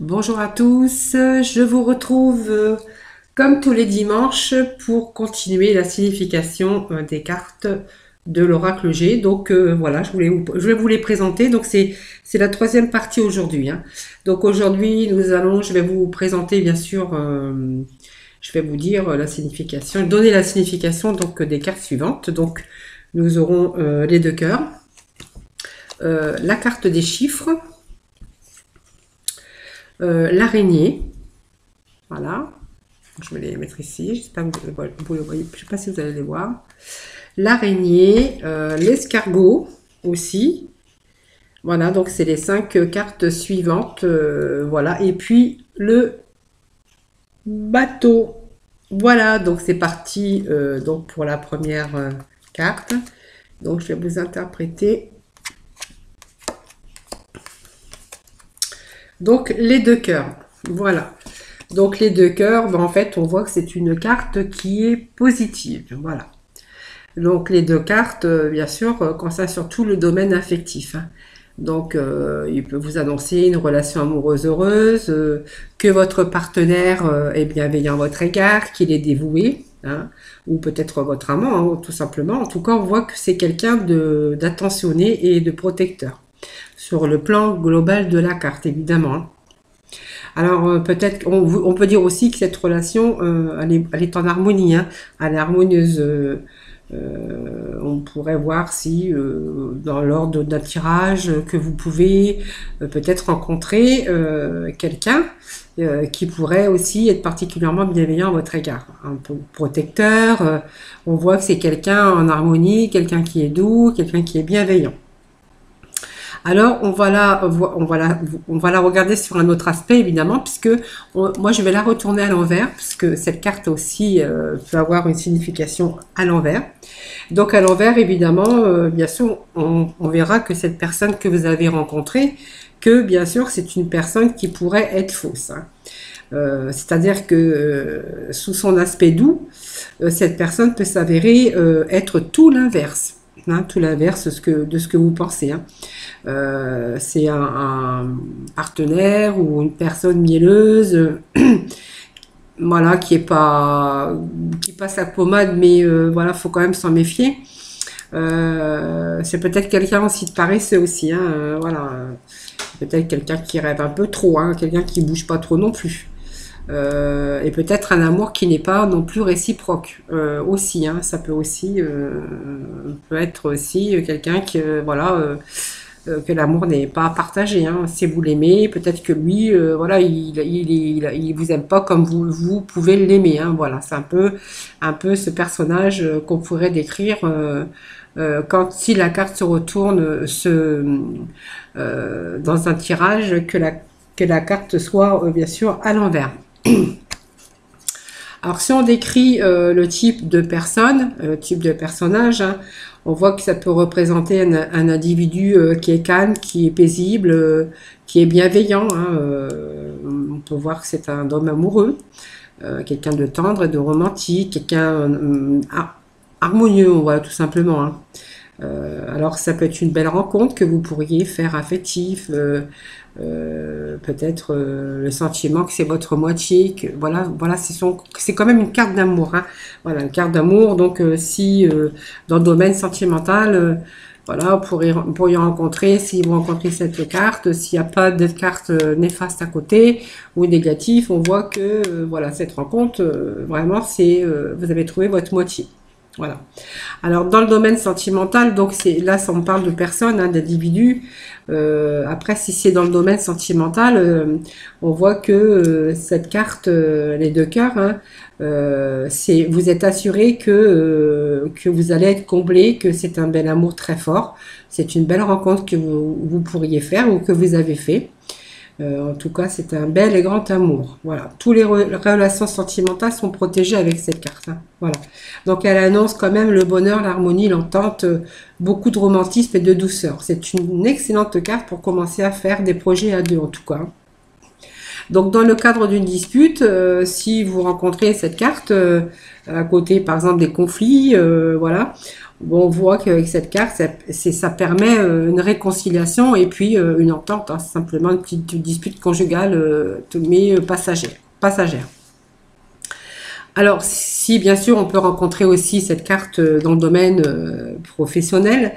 Bonjour à tous, je vous retrouve comme tous les dimanches pour continuer la signification des cartes de l'oracle G. Donc voilà, je vais vous les présenter. Donc c'est la troisième partie aujourd'hui, hein. Donc aujourd'hui je vais vous présenter bien sûr, je vais vous dire la signification, donner la signification donc des cartes suivantes. Donc nous aurons les deux cœurs, la carte des chiffres, l'araignée. Voilà, je vais les mettre ici. J'espère que vous les voyez. Je ne sais pas si vous allez les voir. L'araignée, l'escargot aussi. Voilà, donc c'est les 5 cartes suivantes. Voilà, et puis le bateau. Voilà, donc c'est parti donc pour la première carte. Donc je vais vous interpréter. Donc les deux cœurs. Voilà. Donc les deux cœurs, ben, en fait, on voit que c'est une carte qui est positive. Voilà. Donc les deux cartes, bien sûr, concernent surtout le domaine affectif, hein. Donc il peut vous annoncer une relation amoureuse heureuse, que votre partenaire est bienveillant à votre égard, qu'il est dévoué, hein, ou peut-être votre amant, hein, tout simplement. En tout cas, on voit que c'est quelqu'un d'attentionné et de protecteur sur le plan global de la carte, évidemment, hein. Alors peut-être on peut dire aussi que cette relation elle est en harmonie, hein, elle est harmonieuse. On pourrait voir si dans l'ordre d'un tirage que vous pouvez peut-être rencontrer quelqu'un qui pourrait aussi être particulièrement bienveillant à votre égard, un peu protecteur. On voit que c'est quelqu'un en harmonie, quelqu'un qui est doux, quelqu'un qui est bienveillant. Alors, on va la regarder sur un autre aspect, évidemment, puisque moi, je vais la retourner à l'envers, puisque cette carte aussi peut avoir une signification à l'envers. Donc, à l'envers, évidemment, bien sûr, on verra que cette personne que vous avez rencontrée, que bien sûr, c'est une personne qui pourrait être fausse, hein. C'est-à-dire que sous son aspect doux, cette personne peut s'avérer être tout l'inverse, hein, tout l'inverse de ce que vous pensez, hein. C'est un partenaire ou une personne mielleuse, voilà, qui passe la pommade, mais voilà, faut quand même s'en méfier. C'est peut-être quelqu'un aussi de paresseux aussi, hein, voilà, peut-être quelqu'un qui rêve un peu trop, hein, quelqu'un qui bouge pas trop non plus. Et peut-être un amour qui n'est pas non plus réciproque aussi, hein, ça peut aussi peut être aussi quelqu'un que voilà que l'amour n'est pas partagé, hein. Si vous l'aimez, peut-être que lui, voilà, il vous aime pas comme vous pouvez l'aimer, hein. Voilà, c'est un peu ce personnage qu'on pourrait décrire quand si la carte se retourne dans un tirage, que la carte soit bien sûr à l'envers. Alors si on décrit le type de personne, le type de personnage, hein, on voit que ça peut représenter un individu qui est calme, qui est paisible, qui est bienveillant, hein, on peut voir que c'est un homme amoureux, quelqu'un de tendre et de romantique, quelqu'un harmonieux, on voit tout simplement, hein. Alors ça peut être une belle rencontre que vous pourriez faire affectif, peut-être le sentiment que c'est votre moitié, que voilà, c'est quand même une carte d'amour, hein. Voilà, une carte d'amour. Donc si dans le domaine sentimental, voilà, vous pourriez rencontrer, si vous rencontrez cette carte, s'il n'y a pas de carte néfaste à côté ou négatif, on voit que voilà, cette rencontre, vraiment, vous avez trouvé votre moitié. Voilà. Alors dans le domaine sentimental, donc là, ça on parle de personnes, hein, d'individus. Après, si c'est dans le domaine sentimental, on voit que cette carte, les deux cœurs, hein, vous êtes assuré que vous allez être comblé, que c'est un bel amour très fort. C'est une belle rencontre que vous pourriez faire ou que vous avez fait. En tout cas, c'est un bel et grand amour. Voilà. Toutes les relations sentimentales sont protégées avec cette carte, hein. Voilà. Donc, elle annonce quand même le bonheur, l'harmonie, l'entente, beaucoup de romantisme et de douceur. C'est une excellente carte pour commencer à faire des projets à deux, en tout cas. Donc, dans le cadre d'une dispute, si vous rencontrez cette carte, à côté, par exemple, des conflits, voilà, bon, on voit qu'avec cette carte, ça permet une réconciliation et puis une entente, hein, simplement une petite dispute conjugale, mais passagère. Alors, si bien sûr, on peut rencontrer aussi cette carte dans le domaine professionnel.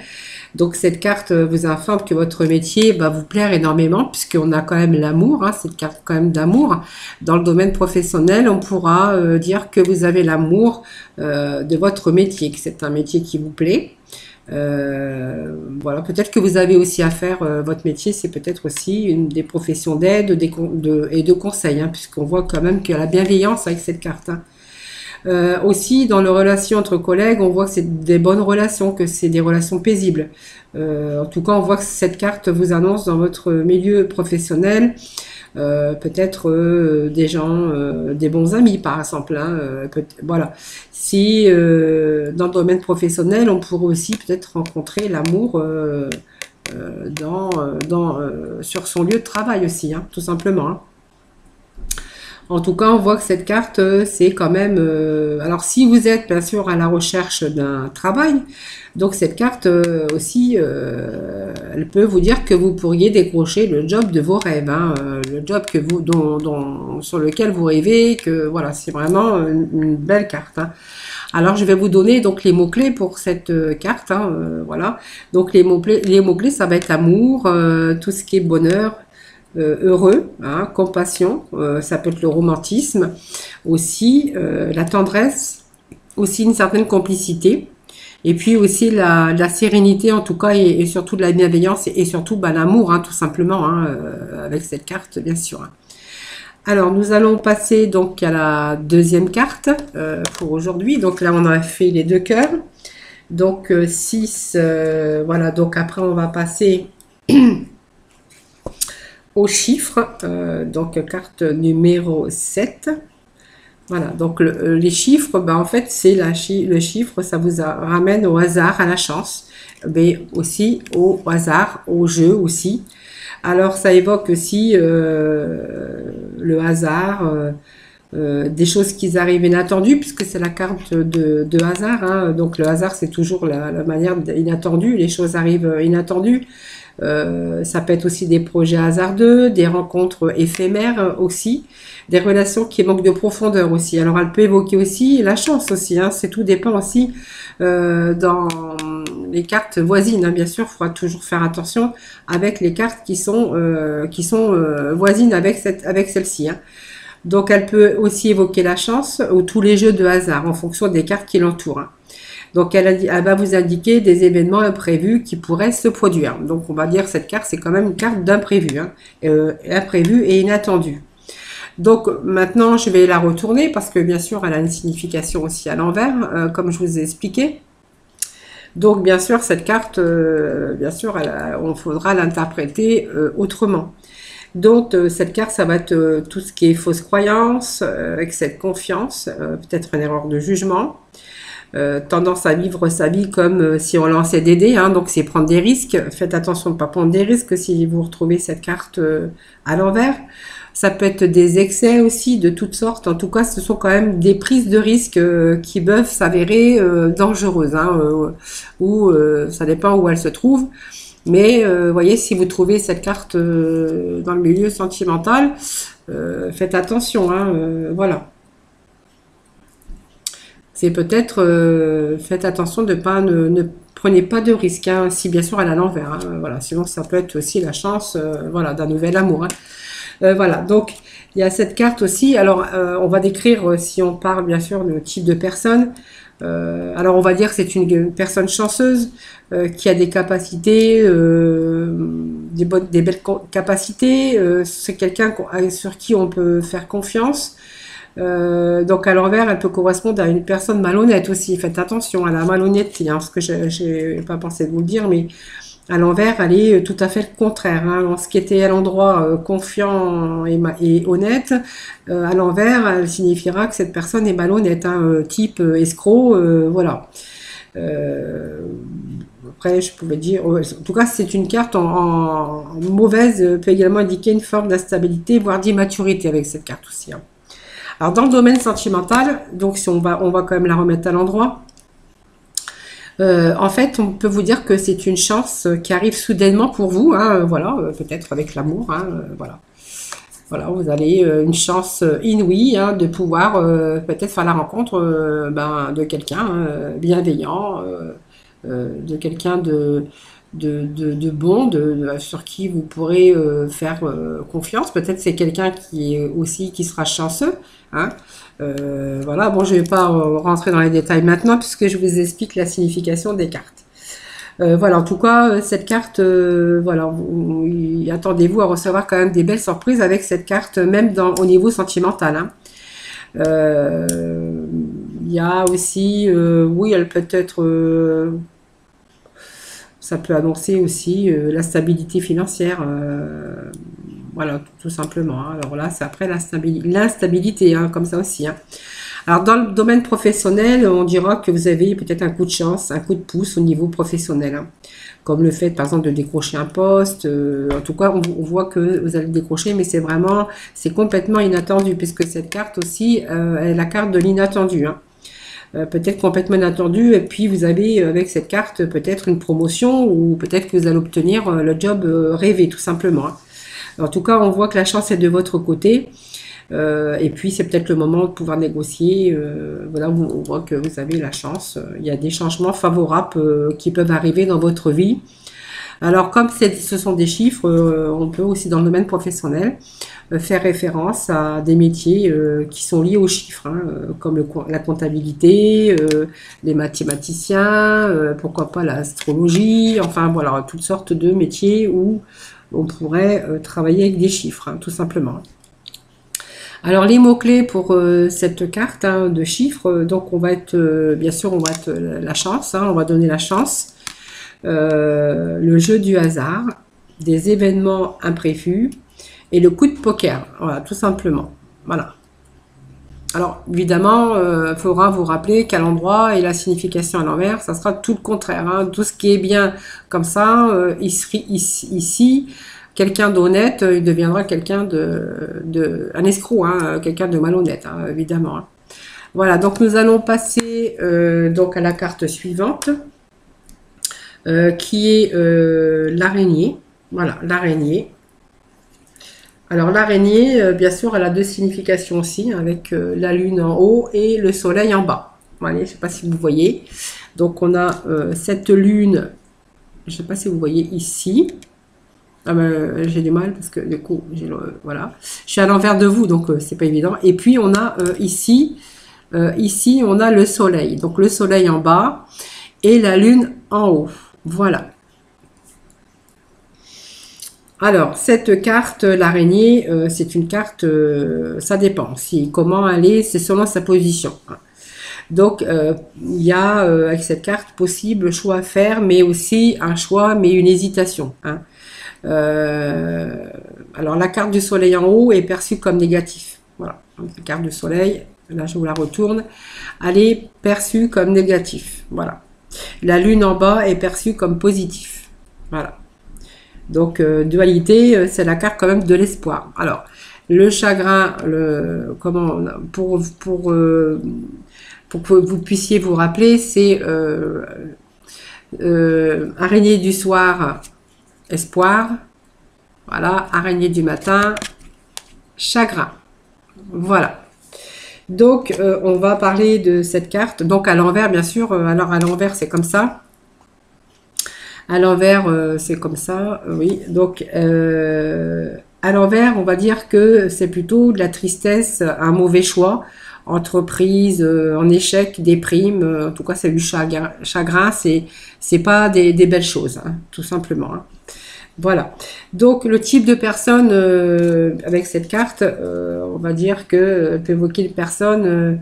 Donc, cette carte vous informe que votre métier va vous plaire énormément, puisqu'on a quand même l'amour, hein, cette carte quand même d'amour. Dans le domaine professionnel, on pourra dire que vous avez l'amour de votre métier, que c'est un métier qui vous plaît. Voilà, peut-être que vous avez aussi à faire votre métier, c'est peut-être aussi une des professions d'aide et de conseil, hein, puisqu'on voit quand même qu'il y a la bienveillance avec cette carte, hein. Aussi, dans les relations entre collègues, on voit que c'est des bonnes relations, que c'est des relations paisibles. En tout cas, on voit que cette carte vous annonce dans votre milieu professionnel, peut-être des gens, des bons amis, par exemple, hein, voilà. Si dans le domaine professionnel, on pourrait aussi peut-être rencontrer l'amour sur son lieu de travail aussi, hein, tout simplement, hein. En tout cas, on voit que cette carte, c'est quand même... alors, si vous êtes bien sûr à la recherche d'un travail, donc cette carte aussi, elle peut vous dire que vous pourriez décrocher le job de vos rêves, hein, le job que vous, sur lequel vous rêvez, que voilà, c'est vraiment une belle carte, hein. Alors, je vais vous donner donc les mots-clés pour cette carte, hein, voilà. Donc, les mots-clés, ça va être amour, tout ce qui est bonheur, heureux, hein, compassion, ça peut être le romantisme, aussi la tendresse, aussi une certaine complicité, et puis aussi la sérénité en tout cas, et surtout de la bienveillance, et surtout bah, l'amour, hein, tout simplement, hein, avec cette carte, bien sûr, hein. Alors, nous allons passer donc à la deuxième carte pour aujourd'hui. Donc là, on a fait les deux cœurs. Donc 6, voilà, donc après, on va passer aux chiffres, donc carte numéro 7. Voilà, donc les chiffres, ben, en fait, c'est le chiffre, ça vous ramène au hasard, à la chance, mais aussi au hasard, au jeu aussi. Alors, ça évoque aussi le hasard, des choses qui arrivent inattendues, puisque c'est la carte de hasard, hein. Donc, le hasard, c'est toujours la manière inattendue, les choses arrivent inattendues. Ça peut être aussi des projets hasardeux, des rencontres éphémères aussi, des relations qui manquent de profondeur aussi. Alors elle peut évoquer aussi la chance aussi, hein, c'est tout dépend aussi dans les cartes voisines, hein, bien sûr, il faudra toujours faire attention avec les cartes qui sont voisines avec celle-ci, hein. Donc elle peut aussi évoquer la chance ou tous les jeux de hasard en fonction des cartes qui l'entourent, hein. Donc, elle va vous indiquer des événements imprévus qui pourraient se produire. Donc, on va dire que cette carte, c'est quand même une carte d'imprévu, hein, imprévu et inattendu. Donc, maintenant, je vais la retourner parce que, bien sûr, elle a une signification aussi à l'envers, comme je vous ai expliqué. Donc, bien sûr, cette carte, bien sûr, on faudra l'interpréter autrement. Donc, cette carte, ça va être tout ce qui est fausse croyance, excès de confiance, peut-être une erreur de jugement. Tendance à vivre sa vie comme si on lançait des dés, hein, donc c'est prendre des risques. Faites attention de ne pas prendre des risques si vous retrouvez cette carte à l'envers. Ça peut être des excès aussi de toutes sortes. En tout cas, ce sont quand même des prises de risques qui peuvent s'avérer dangereuses, hein, ou ça dépend où elles se trouvent. Mais voyez, si vous trouvez cette carte dans le milieu sentimental, faites attention, hein, voilà. C'est peut-être, faites attention de pas, ne prenez pas de risques, hein, si bien sûr elle est à l'envers, hein, voilà, sinon ça peut être aussi la chance, voilà, d'un nouvel amour, hein. Voilà, donc il y a cette carte aussi. Alors, on va décrire, si on parle bien sûr le type de personne. Alors, on va dire que c'est une personne chanceuse qui a des capacités, des belles capacités. C'est quelqu'un sur qui on peut faire confiance. Donc à l'envers, elle peut correspondre à une personne malhonnête aussi. Faites attention à la malhonnêteté, hein, ce que j'ai pas pensé de vous le dire, mais à l'envers, elle est tout à fait le contraire, hein. Ce qui était à l'endroit confiant et honnête, à l'envers, elle signifiera que cette personne est malhonnête, hein, type escroc, voilà. après, je pouvais dire, en tout cas, c'est une carte en mauvaise, peut également indiquer une forme d'instabilité, voire d'immaturité avec cette carte aussi, hein. Alors, dans le domaine sentimental, donc si on va quand même la remettre à l'endroit. En fait, on peut vous dire que c'est une chance qui arrive soudainement pour vous, hein, voilà, peut-être avec l'amour, hein, voilà. Voilà, vous avez une chance inouïe, hein, de pouvoir peut-être faire la rencontre de quelqu'un bienveillant, de quelqu'un de bon, sur qui vous pourrez faire confiance. Peut-être c'est quelqu'un qui est aussi qui sera chanceux, hein. Voilà, bon, je ne vais pas rentrer dans les détails maintenant puisque je vous explique la signification des cartes. Voilà, en tout cas, cette carte, voilà, attendez-vous à recevoir quand même des belles surprises avec cette carte, même au niveau sentimental, hein. Il y a aussi, oui, elle peut être, ça peut annoncer aussi la stabilité financière, voilà, tout simplement, hein. Alors là, c'est après l'instabilité, hein, comme ça aussi, hein. Alors, dans le domaine professionnel, on dira que vous avez peut-être un coup de chance, un coup de pouce au niveau professionnel, hein. Comme le fait, par exemple, de décrocher un poste. En tout cas, on voit que vous allez le décrocher, mais c'est complètement inattendu, puisque cette carte aussi est la carte de l'inattendu, hein. Peut-être complètement inattendu, et puis vous avez avec cette carte peut-être une promotion, ou peut-être que vous allez obtenir le job rêvé, tout simplement, hein. En tout cas, on voit que la chance est de votre côté. Et puis, c'est peut-être le moment de pouvoir négocier. Voilà, on voit que vous avez la chance. Il y a des changements favorables qui peuvent arriver dans votre vie. Alors, comme ce sont des chiffres, on peut aussi, dans le domaine professionnel, faire référence à des métiers qui sont liés aux chiffres, hein, comme la comptabilité, les mathématiciens, pourquoi pas l'astrologie, enfin, voilà, toutes sortes de métiers où on pourrait travailler avec des chiffres, hein, tout simplement. Alors les mots-clés pour cette carte, hein, de chiffres, donc on va être, bien sûr, on va être la chance, hein, on va donner la chance, le jeu du hasard, des événements imprévus et le coup de poker, voilà, tout simplement. Voilà. Alors évidemment, il faudra vous rappeler qu'à l'endroit et la signification à l'envers, ça sera tout le contraire, hein. Tout ce qui est bien comme ça, ici, quelqu'un d'honnête, il deviendra quelqu'un un escroc, hein, quelqu'un de malhonnête, hein, évidemment, hein. Voilà, donc nous allons passer donc à la carte suivante, qui est l'araignée. Voilà, l'araignée. Alors l'araignée, bien sûr, elle a deux significations aussi, hein, avec la lune en haut et le soleil en bas. Voilà, je ne sais pas si vous voyez. Donc on a cette lune, je ne sais pas si vous voyez ici. Ah ben, j'ai du mal parce que du coup, voilà. Je suis à l'envers de vous, donc c'est pas évident. Et puis on a ici, on a le soleil. Donc le soleil en bas et la lune en haut. Voilà. Alors, cette carte, l'araignée, c'est une carte, ça dépend. Comment elle est, c'est selon sa position, hein. Donc, il y a avec cette carte possible choix à faire, mais aussi un choix, mais une hésitation, hein. Alors, la carte du soleil en haut est perçue comme négatif. Voilà, donc, la carte du soleil, là je vous la retourne, elle est perçue comme négatif. Voilà. La lune en bas est perçue comme positif. Voilà. Donc, dualité, c'est la carte quand même de l'espoir. Alors, le chagrin, pour que vous puissiez vous rappeler, c'est araignée du soir, espoir. Voilà, araignée du matin, chagrin. Voilà. Donc, on va parler de cette carte. Donc, à l'envers, bien sûr. Alors, à l'envers, c'est comme ça. À l'envers, c'est comme ça, oui. Donc, à l'envers, on va dire que c'est plutôt de la tristesse, un mauvais choix, entreprise en échec, déprime. En tout cas, c'est du chagrin. C'est pas des belles choses, hein, tout simplement, hein. Voilà. Donc, le type de personne avec cette carte, on va dire que peut évoquer une personne,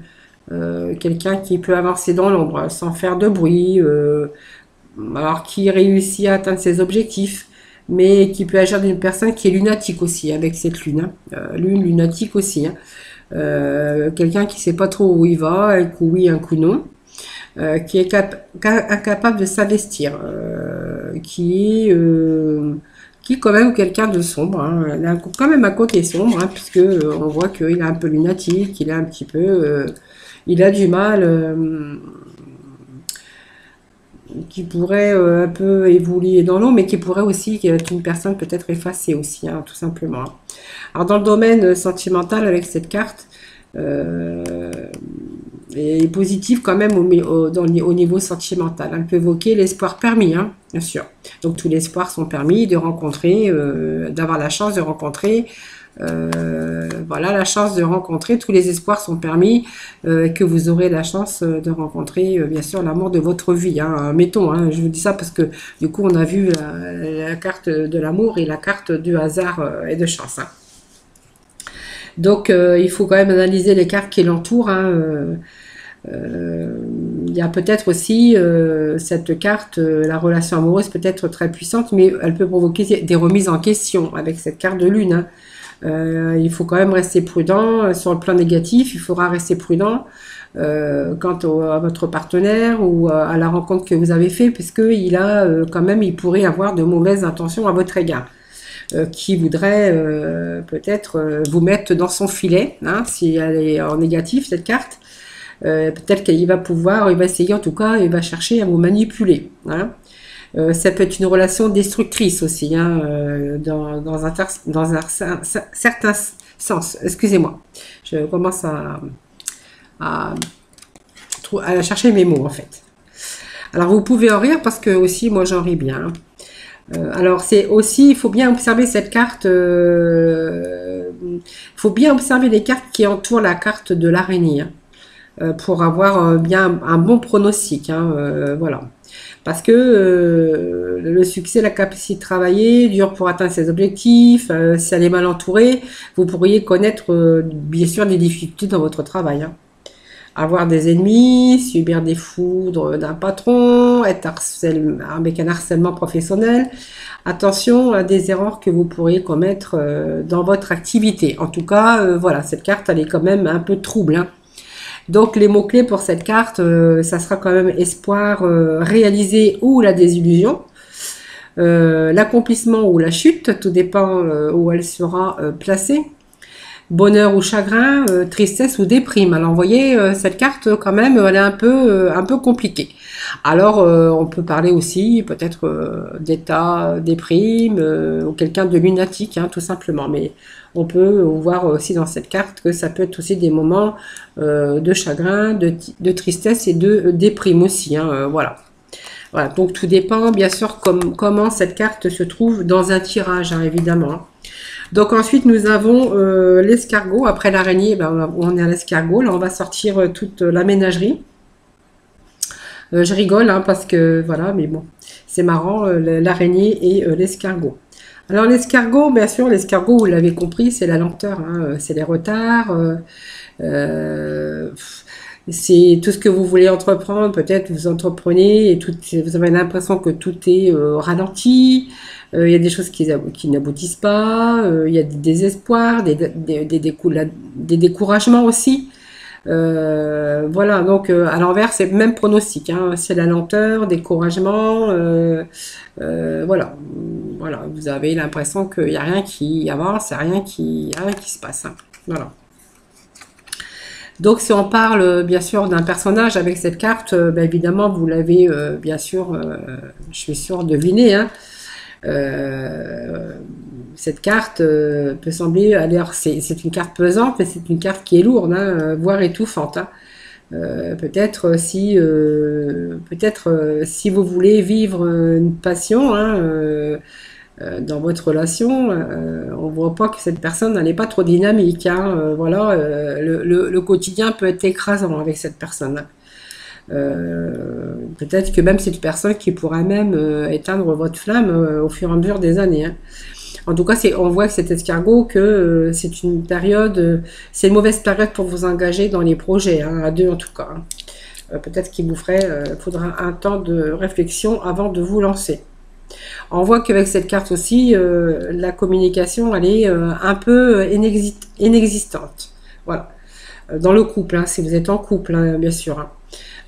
quelqu'un qui peut avancer dans l'ombre sans faire de bruit. Alors qui réussit à atteindre ses objectifs, mais qui peut agir d'une personne qui est lunatique aussi, avec cette lune, hein. Lune lunatique aussi, hein. Quelqu'un qui ne sait pas trop où il va, un coup oui, un coup non. qui est incapable de s'investir, qui est quand même quelqu'un de sombre, hein. Elle a quand même un côté sombre, hein, puisque on voit qu'il est un peu lunatique, il est un petit peu, il a du mal, qui pourrait un peu évoluer dans l'eau, mais qui pourrait aussi être une personne peut-être effacée aussi, hein, tout simplement. Alors dans le domaine sentimental avec cette carte, euh, est positive quand même au niveau sentimental. Elle peut évoquer l'espoir permis, hein, bien sûr. Donc tous les espoirs sont permis de rencontrer, d'avoir la chance de rencontrer. Voilà, la chance de rencontrer, tous les espoirs sont permis, que vous aurez la chance de rencontrer, bien sûr, l'amour de votre vie, hein. Mettons, hein, je vous dis ça parce que du coup, on a vu la carte de l'amour et la carte du hasard et de chance, hein. Donc, il faut quand même analyser les cartes qui l'entourent, hein. Il y a peut-être aussi cette carte, la relation amoureuse peut être très puissante, mais elle peut provoquer des remises en question avec cette carte de lune, hein. Il faut quand même rester prudent sur le plan négatif. Il faudra rester prudent à votre partenaire ou à la rencontre que vous avez fait, puisque quand même, il pourrait avoir de mauvaises intentions à votre égard, qui voudrait peut-être vous mettre dans son filet, hein, si elle est en négatif cette carte. Peut-être qu'il va pouvoir, il va essayer en tout cas, il va chercher à vous manipuler, hein. Ça peut être une relation destructrice aussi, hein, dans un certain sens. Excusez-moi, je commence à chercher mes mots en fait. Alors vous pouvez en rire parce que aussi moi j'en ris bien, hein. Alors c'est aussi, il faut bien observer cette carte, il faut bien observer les cartes qui entourent la carte de l'araignée, hein, pour avoir bien un bon pronostic, hein, voilà. Parce que le succès, la capacité de travailler, dur pour atteindre ses objectifs, si elle est mal entourée, vous pourriez connaître bien sûr des difficultés dans votre travail, hein. Avoir des ennemis, subir des foudres d'un patron, être avec un harcèlement professionnel. Attention à des erreurs que vous pourriez commettre dans votre activité. En tout cas, voilà, cette carte, elle est quand même un peu trouble, hein. Donc les mots-clés pour cette carte, ça sera quand même espoir réalisé ou la désillusion, l'accomplissement ou la chute, tout dépend où elle sera placée, bonheur ou chagrin, tristesse ou déprime. Alors vous voyez, cette carte quand même, elle est un peu compliquée. Alors on peut parler aussi peut-être d'état déprime ou quelqu'un de lunatique, hein, tout simplement. Mais on peut voir aussi dans cette carte que ça peut être aussi des moments de chagrin, de tristesse et de déprime aussi, hein, voilà. Voilà, donc tout dépend bien sûr comment cette carte se trouve dans un tirage, hein, évidemment, hein. Donc ensuite nous avons l'escargot. Après l'araignée, ben, on est à l'escargot. Là on va sortir toute la ménagerie. Je rigole, hein, parce que voilà, mais bon, c'est marrant, l'araignée et l'escargot. Alors l'escargot, bien sûr, l'escargot, vous l'avez compris, c'est la lenteur, hein, c'est les retards, euh, c'est tout ce que vous voulez entreprendre, peut-être vous entreprenez et vous avez l'impression que tout est ralenti, il y a des choses qui n'aboutissent pas, il y a des désespoirs, des découragements aussi. Voilà, donc à l'envers, c'est le même pronostic, hein, c'est la lenteur, découragement, voilà, voilà, vous avez l'impression qu'il n'y a rien qui avance, il n'y a rien qui se passe, hein, voilà. Donc si on parle bien sûr d'un personnage avec cette carte, ben, évidemment vous l'avez bien sûr, je suis sûr, deviné, hein. Cette carte peut sembler, alors c'est une carte pesante, mais c'est une carte qui est lourde, hein, voire étouffante, hein. Peut-être si vous voulez vivre une passion, hein, dans votre relation, on voit pas que cette personne n'est pas trop dynamique, hein, voilà, le quotidien peut être écrasant avec cette personne. Peut-être que même c'est une personne qui pourra même éteindre votre flamme au fur et à mesure des années, hein. En tout cas, on voit que cet escargot, que c'est une période, c'est une mauvaise période pour vous engager dans les projets, hein, à deux en tout cas, hein. Peut-être qu'il vous faudra un temps de réflexion avant de vous lancer. On voit qu'avec cette carte aussi, la communication, elle est un peu inexistante. Voilà. Dans le couple, hein, si vous êtes en couple, hein, bien sûr, hein.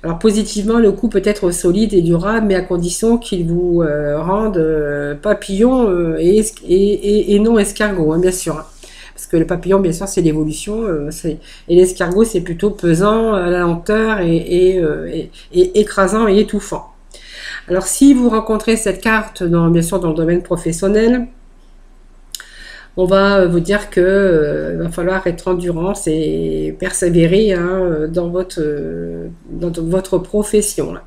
Alors positivement, le coup peut être solide et durable, mais à condition qu'il vous rende papillon et non escargot, hein, bien sûr. Hein. Parce que le papillon, bien sûr, c'est l'évolution, et l'escargot, c'est plutôt pesant, à la lenteur et écrasant et étouffant. Alors si vous rencontrez cette carte, bien sûr, dans le domaine professionnel, on va vous dire que va falloir être endurance et persévérer hein, dans votre profession. Là.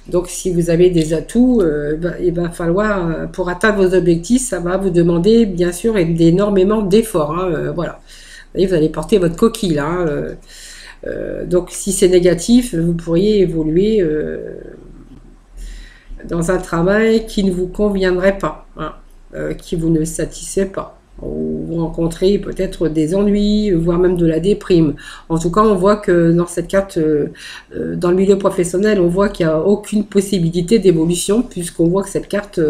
Donc, si vous avez des atouts, il va falloir, pour atteindre vos objectifs, ça va vous demander, bien sûr, énormément d'efforts. Hein, voilà. Vous allez porter votre coquille. Là, hein, donc, si c'est négatif, vous pourriez évoluer dans un travail qui ne vous conviendrait pas, hein, qui vous ne satisfait pas. Vous rencontrez peut-être des ennuis, voire même de la déprime. En tout cas, on voit que dans cette carte, dans le milieu professionnel, on voit qu'il n'y a aucune possibilité d'évolution, puisqu'on voit que cette carte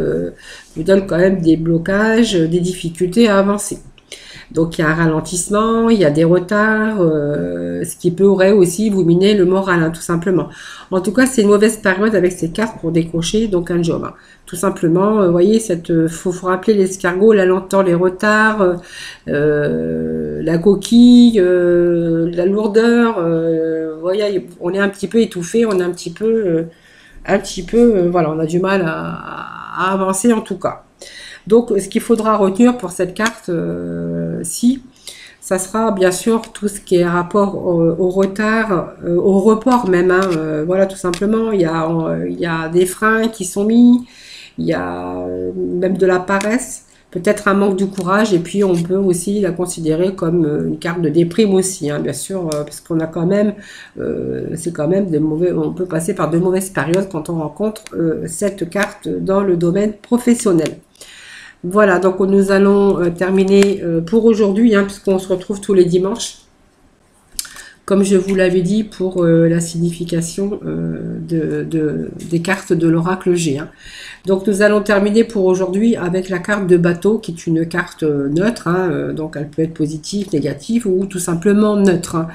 vous donne quand même des blocages, des difficultés à avancer. Donc il y a un ralentissement, il y a des retards, ce qui pourrait aussi vous miner le moral, hein, tout simplement. En tout cas, c'est une mauvaise période avec ces cartes pour décrocher donc un job. Hein. Tout simplement, vous voyez, faut rappeler l'escargot, la lenteur, les retards, la coquille, la lourdeur. Vous voyez, on est un petit peu étouffé, on est voilà, on a du mal à avancer en tout cas. Donc, ce qu'il faudra retenir pour cette carte-ci, ça sera bien sûr tout ce qui est rapport au retard, au report même. Hein, voilà, tout simplement, il y a des freins qui sont mis, il y a même de la paresse, peut-être un manque de courage, et puis on peut aussi la considérer comme une carte de déprime aussi, hein, bien sûr, parce qu'on a quand même, c'est quand même on peut passer par de mauvaises périodes quand on rencontre cette carte dans le domaine professionnel. Voilà, donc nous allons terminer pour aujourd'hui, hein, puisqu'on se retrouve tous les dimanches, comme je vous l'avais dit, pour la signification des cartes de l'oracle G. Hein. Donc nous allons terminer pour aujourd'hui avec la carte de bateau, qui est une carte neutre, hein, donc elle peut être positive, négative ou tout simplement neutre. Hein.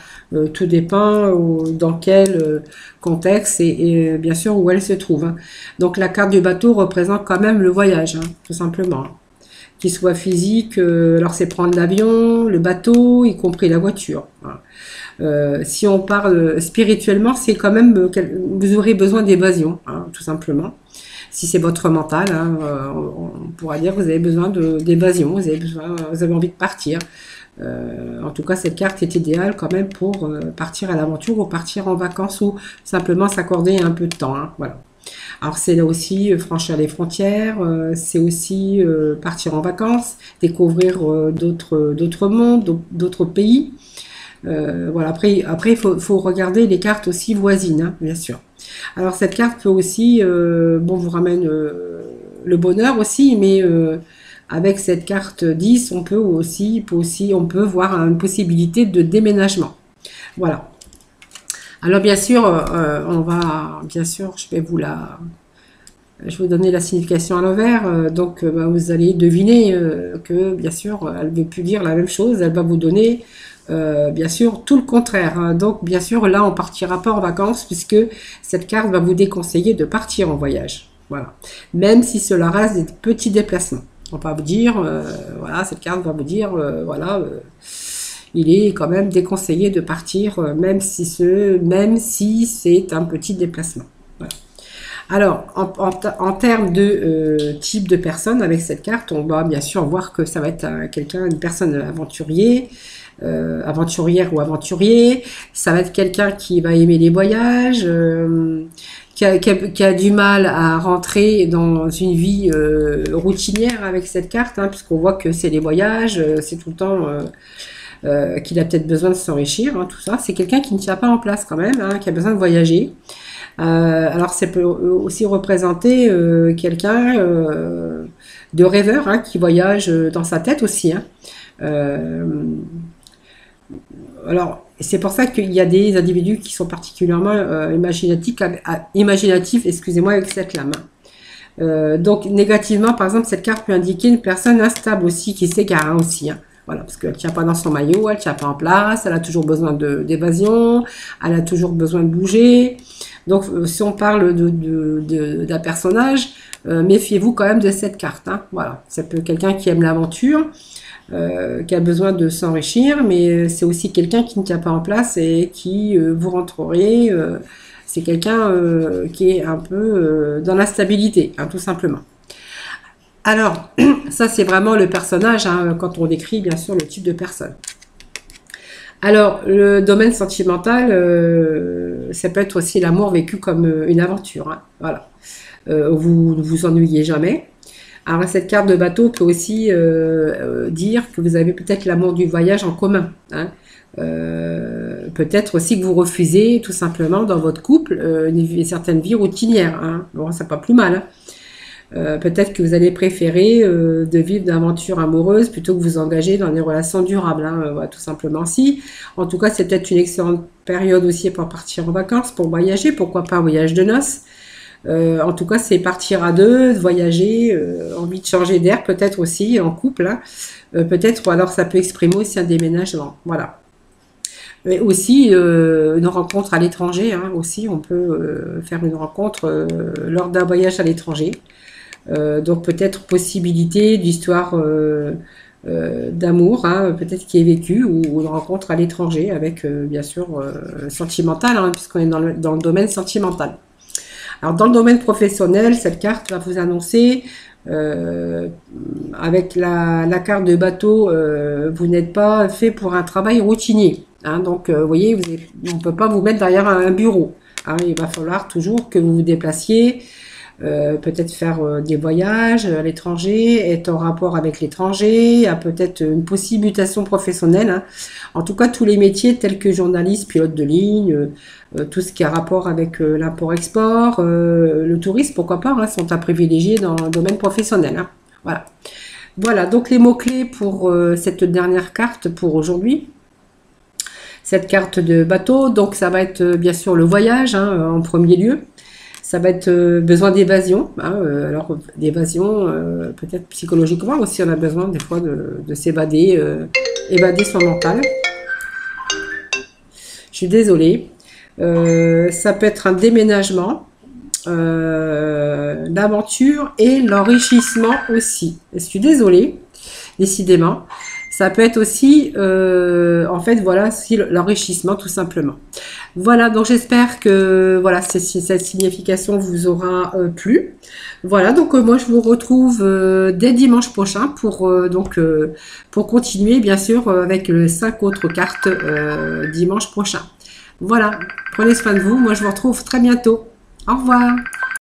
Tout dépend dans quel contexte et bien sûr où elle se trouve. Hein. Donc la carte du bateau représente quand même le voyage, hein, tout simplement. Qu'il soit physique, alors c'est prendre l'avion, le bateau, y compris la voiture. Hein. Si on parle spirituellement, c'est quand même vous aurez besoin d'évasion, hein, tout simplement. Si c'est votre mental, hein, on pourra dire que vous avez besoin d'évasion, vous avez envie de partir. En tout cas, cette carte est idéale quand même pour partir à l'aventure ou partir en vacances ou simplement s'accorder un peu de temps. Hein, voilà. Alors c'est là aussi franchir les frontières, c'est aussi partir en vacances, découvrir d'autres mondes, d'autres pays. Voilà. Après il faut regarder les cartes aussi voisines, hein, bien sûr. Alors cette carte peut aussi, vous ramène le bonheur aussi, mais avec cette carte 10, on peut voir une possibilité de déménagement. Voilà. Alors bien sûr, je vais vous donner la signification à l'envers. Donc vous allez deviner que bien sûr, elle ne veut plus dire la même chose. Elle va vous donner bien sûr tout le contraire. Hein. Donc bien sûr, là, on partira pas en vacances puisque cette carte va vous déconseiller de partir en voyage. Voilà. Même si cela reste des petits déplacements. On va vous dire, voilà, cette carte va vous dire, voilà. Il est quand même déconseillé de partir, même si c'est un petit déplacement. Voilà. Alors, en termes de type de personne, avec cette carte, on va bien sûr voir que ça va être une personne aventurière ou aventurier. Ça va être quelqu'un qui va aimer les voyages, qui a du mal à rentrer dans une vie routinière avec cette carte, hein, puisqu'on voit que c'est les voyages, c'est tout le temps... qu'il a peut-être besoin de s'enrichir, hein, tout ça. C'est quelqu'un qui ne tient pas en place quand même, hein, qui a besoin de voyager. Alors ça peut aussi représenter quelqu'un de rêveur, hein, qui voyage dans sa tête aussi. Hein. Alors c'est pour ça qu'il y a des individus qui sont particulièrement imaginatifs, excusez-moi, avec cette lame. Donc négativement, par exemple, cette carte peut indiquer une personne instable aussi, qui s'égare, hein, aussi. Hein. Voilà, parce qu'elle ne tient pas dans son maillot, elle ne tient pas en place, elle a toujours besoin d'évasion, elle a toujours besoin de bouger. Donc, si on parle d'un personnage, méfiez-vous quand même de cette carte. Hein. Voilà, ça peut être quelqu'un qui aime l'aventure, qui a besoin de s'enrichir, mais c'est aussi quelqu'un qui ne tient pas en place et qui vous rentrerez. C'est quelqu'un qui est un peu dans l'instabilité, hein, tout simplement. Alors, ça c'est vraiment le personnage, hein, quand on décrit bien sûr le type de personne. Alors, le domaine sentimental, ça peut être aussi l'amour vécu comme une aventure. Hein, voilà. Vous ne vous ennuyez jamais. Alors, cette carte de bateau peut aussi dire que vous avez peut-être l'amour du voyage en commun. Hein. Peut-être aussi que vous refusez tout simplement dans votre couple une certaine vie routinière. Hein. Bon, c'est pas plus mal. Hein. Peut-être que vous allez préférer de vivre d'aventures amoureuses plutôt que vous engager dans des relations durables, hein, voilà, tout simplement. Si, en tout cas, c'est peut-être une excellente période aussi pour partir en vacances, pour voyager, pourquoi pas un voyage de noces. En tout cas, c'est partir à deux, voyager, envie de changer d'air, peut-être aussi en couple, hein. Peut-être, ou alors ça peut exprimer aussi un déménagement, voilà. Mais aussi une rencontre à l'étranger, hein, aussi on peut faire une rencontre lors d'un voyage à l'étranger. Donc peut-être possibilité d'histoire d'amour, hein, peut-être qui est vécue, ou une rencontre à l'étranger avec bien sûr sentimental, hein, puisqu'on est dans le domaine sentimental. Alors dans le domaine professionnel, cette carte va vous annoncer, avec la carte de bateau, vous n'êtes pas fait pour un travail routinier. Hein, donc vous voyez, on ne peut pas vous mettre derrière un bureau. Hein, il va falloir toujours que vous vous déplaciez. Peut-être faire des voyages à l'étranger, être en rapport avec l'étranger, peut-être une possible mutation professionnelle. Hein. En tout cas, tous les métiers tels que journaliste, pilote de ligne, tout ce qui a rapport avec l'import-export, le tourisme, pourquoi pas, hein, sont à privilégier dans le domaine professionnel. Hein. Voilà. Voilà, donc les mots-clés pour cette dernière carte pour aujourd'hui. Cette carte de bateau, donc ça va être bien sûr le voyage, hein, en premier lieu. Ça va être besoin d'évasion. Hein, alors, d'évasion, peut-être psychologiquement aussi, on a besoin des fois de s'évader, évader son mental. Je suis désolée. Ça peut être un déménagement, l'aventure et l'enrichissement aussi. Je suis désolée, décidément. Ça peut être aussi, en fait, voilà, l'enrichissement tout simplement. Voilà, donc j'espère que voilà, cette signification vous aura plu. Voilà, donc moi je vous retrouve dès dimanche prochain pour continuer bien sûr avec les 5 autres cartes dimanche prochain. Voilà, prenez soin de vous. Moi je vous retrouve très bientôt. Au revoir.